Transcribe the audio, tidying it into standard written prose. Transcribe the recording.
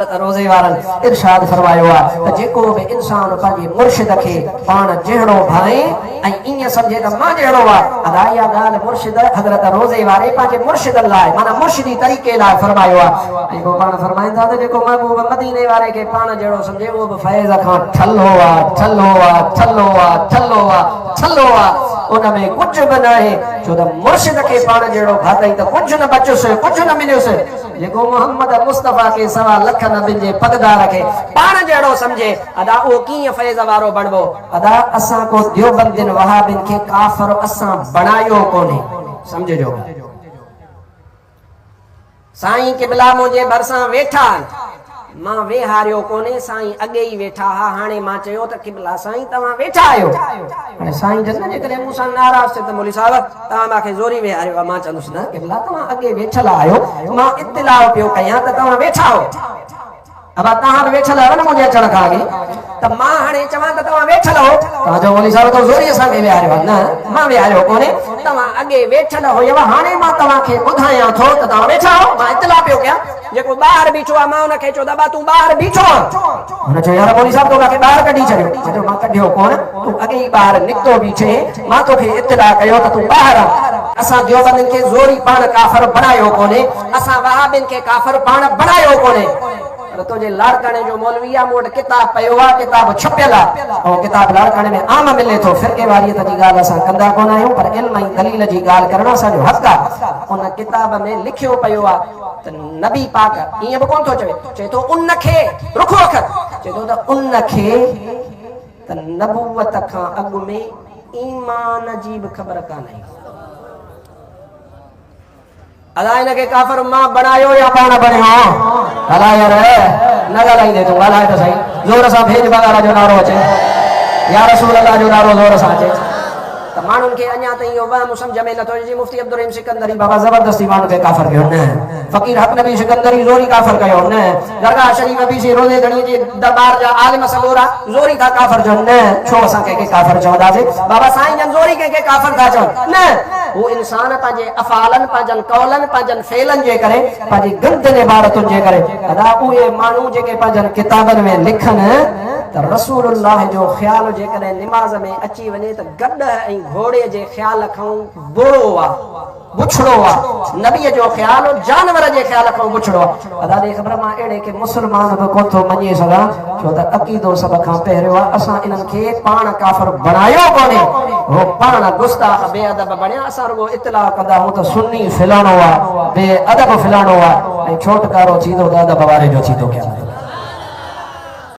रोज़े वारन इरशाद फरमायो आहे जेको बि इंसान पंहिंजे मुर्शिद खे पाण जहिड़ो भाए ऐं ईअं सम्झे त मां जहिड़ो आहे अदा इहा ॻाल्हि मुर्शिद हज़रत रोज़े वारे पंहिंजे मुर्शिद लाइ माना मुर्शिदी तरीक़े लाइ फरमायो आहे ऐं पोइ पाण फरमाईंदा त जेको महबूब मदीने वारे खे पाण जहिड़ो सम्झे उहो बि फैज़ खां ठल्लो आहे ठल्लो आहे ठल्लो आहे ठल्लो आहे ठल्लो आहे उन में कुझु बि न आहे छो त मुर्शिद खे पाण जहिड़ो भातई त कुझु न बचियुसि कुझु न मिलियुसि जेको मोहम्मद मुस्तफ़ा के सवा लख नबियुनि जे पगदार खे पाण जहिड़ो सम्झे अदा उहो कीअं फैज़ वारो बणबो अदा असां को देवबंदियुनि वहाबियुनि खे काफ़िर असां बणायो कोन्हे सम्झजो साईं क़िबला मुंहिंजे भरिसां वेठा मां वेहारियो कोन्हे साईं अॻे ई वेठा हा हाणे मां चयो त क़िबला साईं तव्हां वेठा आहियो हाणे साईं जन जेकॾहिं मूंसां नाराज़ थिए त मौलवी साहिब तव्हां मूंखे ज़ोरी वेहारियो आहे मां चवंदुसि न क़िबला तव्हां अॻे वेठल आहियो मां इत्तिलाउ पियो कयां त तव्हां वेठा आहियो अब तव्हां बि वेठल आहियो न मुंहिंजे अचण खां अॻे त मां हाणे चवां त तव्हां वेठल हो तव्हां चओ मौलवी साहिब त ज़ोरी असांखे वेहारियो आहे न मां वेहारियो कोन्हे तव्हां अॻे वेठल हुयव हाणे मां तव्हांखे ॿुधायां थो त तव्हां वेठा आहियो मां इत्तिलाउ पियो कयां जेको ॿाहिरि बीठो आहे मां उनखे चयो दादा तूं ॿाहिरि बीठो आहे हुन चयो यार मौलवी साहिब तोखे ॿाहिरि कढी छॾियो मां कढियो कोन तूं अॻे ई ॿाहिरि निकितो बीठे मां तोखे इत्तिला कयो त तूं ॿाहिरि आहे असां देवबंदियुनि खे ज़ोरी पाण काफ़िर बणायो कोन्हे असां वहाबियुनि खे काफ़िर पाण बणायो कोन्हे पर तुंहिंजे लाड़काणे जो मौलवी आहे मूं वटि किताब पियो आहे किताब छपियल आहे ऐं किताब लाड़काणे में आम मिले थो फिरके वारीअ जी ॻाल्हि असां कंदा कोन आहियूं पर इल्म ऐं दलील जी ॻाल्हि करणु असांजो हक़ आहे उन किताब में लिखियो पियो आहे त नबी पाक ईअं बि कोन थो चए थो उनखे रुखो अखर चए थो त उनखे त नबूवत खां अॻु में ईमान जी बि ख़बर कान्हे अला इनखे काफ़िर मां बणायो या पाण बणियो अला यार न ॻाल्हाईंदे तूं ॻाल्हाए त सही ज़ोर सां भेज बगारा जो नारो अचे या रसूल अल्लाह जो नारो ज़ोर सां अचे त माण्हुनि खे अञा ताईं इहो वहम सम्झ में नथो अचे मुफ्ती अब्दुल रहीम सिकंदरी बाबा ज़बरदस्ती माण्हू खे काफ़िर कयो न फ़कीर हक नबी सिकंदरी ज़ोरी काफ़िर कयो न दरगाह शरीफ बि से रोज़े घणी जे दरबार जा आलिम सगोरा ज़ोरी था काफ़िर चवनि न छो असां कंहिंखे काफ़िर चवंदासीं बाबा साईं जन ज़ोरी कंहिंखे काफ़िर था चवनि न वो इंसान पंहिंजे अफ़ालनि पंहिंजनि कौलनि पंहिंजनि फेलनि जे करे पंहिंजी गंदनि इबारतुनि जे करे अदा उहे माण्हू जेके पंहिंजनि किताबनि में लिखनि त रसूलुल्लाह जो ख़्याल जेकॾहिं निमाज़ में अची वञे त गॾ ऐं घोड़े जे ख़्याल खां बोड़ो आहे बुछड़ो आहे नबीअ जो ख़्याल जानवर जे ख़्याल खां बुछड़ो आहे अदा ॾे ख़बर मां अहिड़े खे मुस्लमान बि कोन थो मञी सघां छो त अक़ीदो सभ खां पहिरियों आहे असां इन्हनि खे पाण काफ़िर बणायो कोन्हे हो पाण गुस्ताख़ बेअदब बणिया असां रुॻो इत्तिला कंदा आहियूं त सुन्नी फिलाणो आहे बेअदब फिलाणो आहे ऐं छोटकारो थींदो त अदब वारे जो थींदो क्या